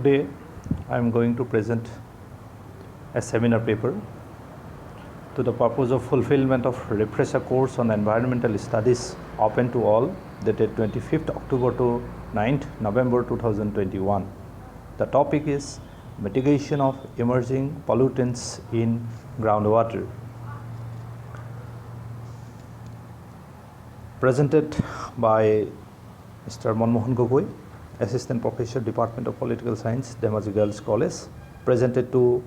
Today I am going to present a seminar paper to the purpose of fulfillment of refresher course on environmental studies open to all, dated 25th October to 9th November 2021. The topic is mitigation of emerging pollutants in groundwater. Presented by Mr. Manmohan Gogoi, Assistant Professor, Department of Political Science, Dhemaji Girls College, presented to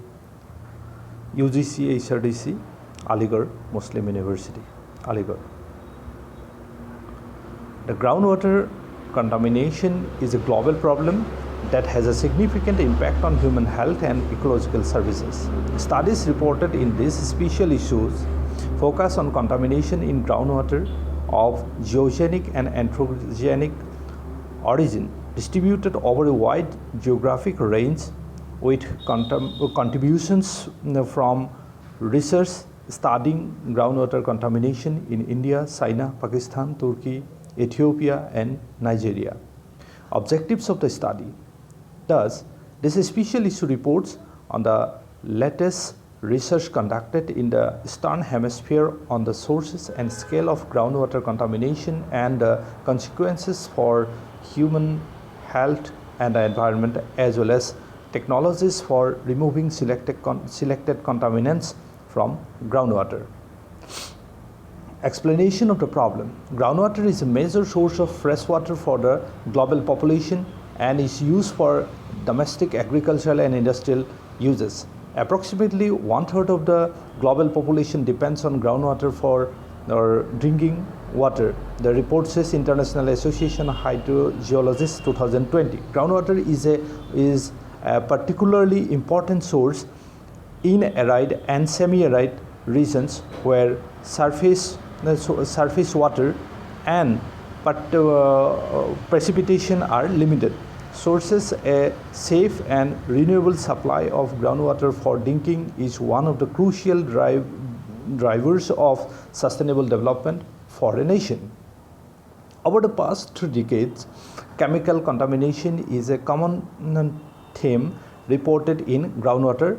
UGC HRDC, Aligarh Muslim University, Aligarh. The groundwater contamination is a global problem that has a significant impact on human health and ecological services. Studies reported in these special issues focus on contamination in groundwater of geogenic and anthropogenic origin, distributed over a wide geographic range, with contributions from research studying groundwater contamination in India, China, Pakistan, Turkey, Ethiopia, and Nigeria. Objectives of the study. Thus, this special issue reports on the latest research conducted in the Eastern Hemisphere on the sources and scale of groundwater contamination and the consequences for human health and the environment, as well as technologies for removing selected contaminants from groundwater. Explanation of the problem. Groundwater is a major source of fresh water for the global population and is used for domestic, agricultural, and industrial uses. Approximately 1/3 of the global population depends on groundwater for drinking water. The report says International Association of Hydrogeologists 2020. Groundwater is a particularly important source in arid and semi-arid regions where surface water and precipitation are limited. Sources a safe and renewable supply of groundwater for drinking is one of the crucial drivers of sustainable development for a nation. Over the past 3 decades, chemical contamination is a common theme reported in groundwater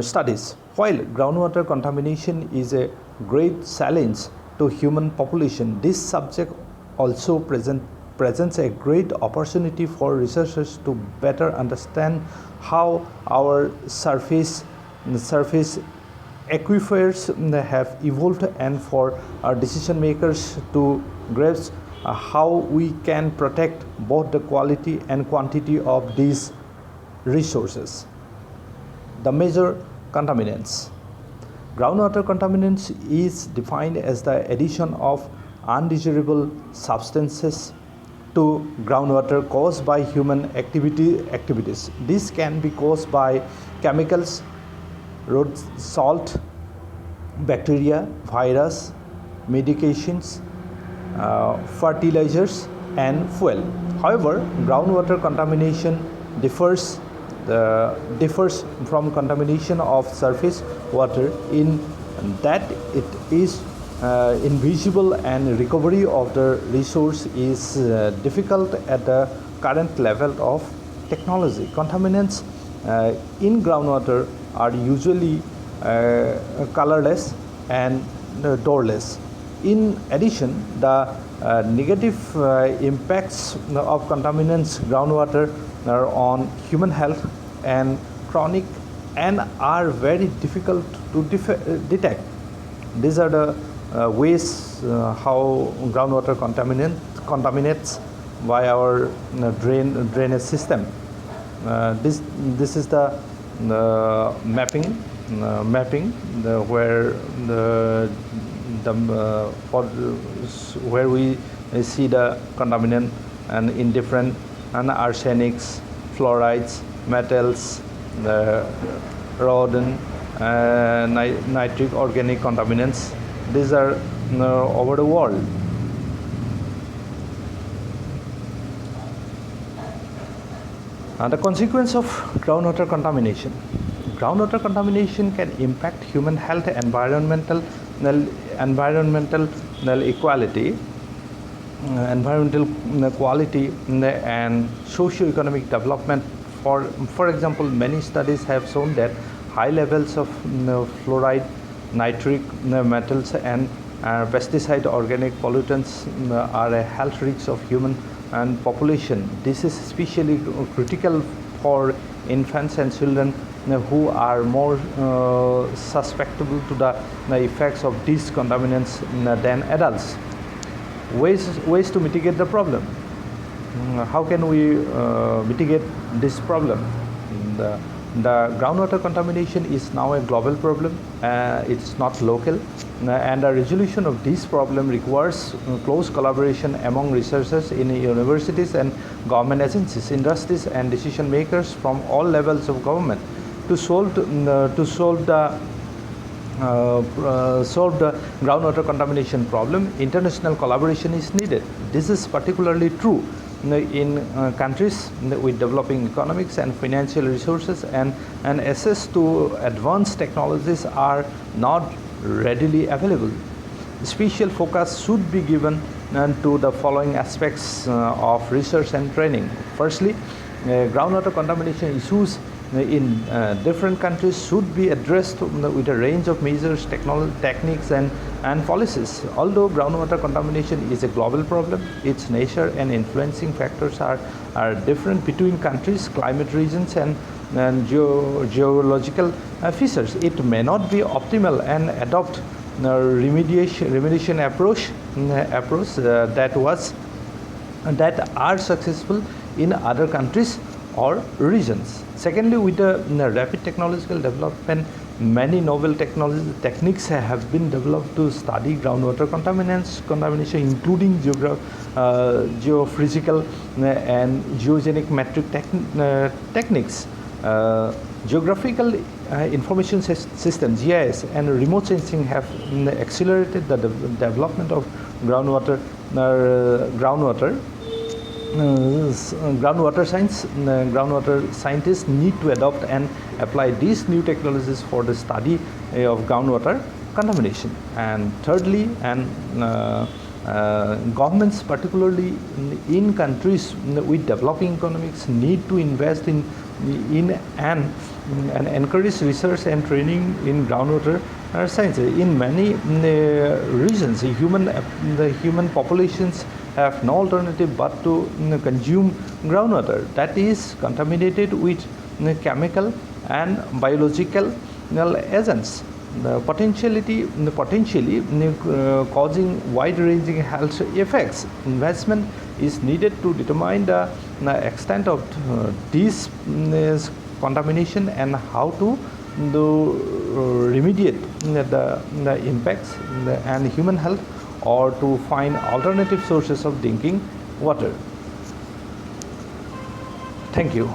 studies. While groundwater contamination is a great challenge to human population, this subject also presents a great opportunity for researchers to better understand how our surface aquifers have evolved, and for our decision makers to grasp how we can protect both the quality and quantity of these resources. The major contaminants. Groundwater contaminants is defined as the addition of undesirable substances to groundwater caused by human activities. This can be caused by chemicals, road salt, bacteria, virus, medications, fertilizers, and fuel. However, groundwater contamination differs from contamination of surface water in that it is invisible and recovery of the resource is difficult at the current level of technology. Contaminants in groundwater are usually colorless and odorless. In addition, the negative impacts of contaminants groundwater are on human health and chronic and are very difficult to detect. These are the ways how groundwater contaminates by our drainage system. This is the mapping where we see the contaminant and in different arsenics, fluorides, metals, radon, nitric organic contaminants. These are over the world. And the consequence of groundwater contamination. Groundwater contamination can impact human health, environmental equality, environmental quality, and socio-economic development For example, many studies have shown that high levels of fluoride, nitric metals, and pesticide organic pollutants are a health risk of human and population. This is especially critical for infants and children who are more susceptible to the effects of these contaminants than adults. Ways to mitigate the problem. How can we mitigate this problem? The groundwater contamination is now a global problem. It's not local, and the resolution of this problem requires close collaboration among researchers in universities and government agencies, industries, and decision makers from all levels of government. To solve the groundwater contamination problem, international collaboration is needed. This is particularly true in countries with developing economics and financial resources, and access to advanced technologies are not readily available. Special focus should be given to the following aspects of research and training. Firstly, groundwater contamination issues in different countries should be addressed with a range of measures, techniques, and policies. Although groundwater contamination is a global problem, its nature and influencing factors are different between countries, climate regions, and geological features. It may not be optimal and adopt remediation approach that are successful in other countries or regions. Secondly, with the rapid technological development, many novel techniques have been developed to study groundwater contamination, including geophysical and geogenic metric techniques. Geographical information systems (GIS) and remote sensing have accelerated the development of groundwater science. Groundwater scientists need to adopt and apply these new technologies for the study of groundwater contamination. And thirdly, governments, particularly in countries with developing economics, need to invest in and encourage research and training in groundwater science. In many regions, the human populations have no alternative but to consume groundwater that is contaminated with chemical and biological agents, potentially causing wide-ranging health effects. Investment is needed to determine the extent of this contamination and how to remediate the impacts and human health, or to find alternative sources of drinking water. Thank you.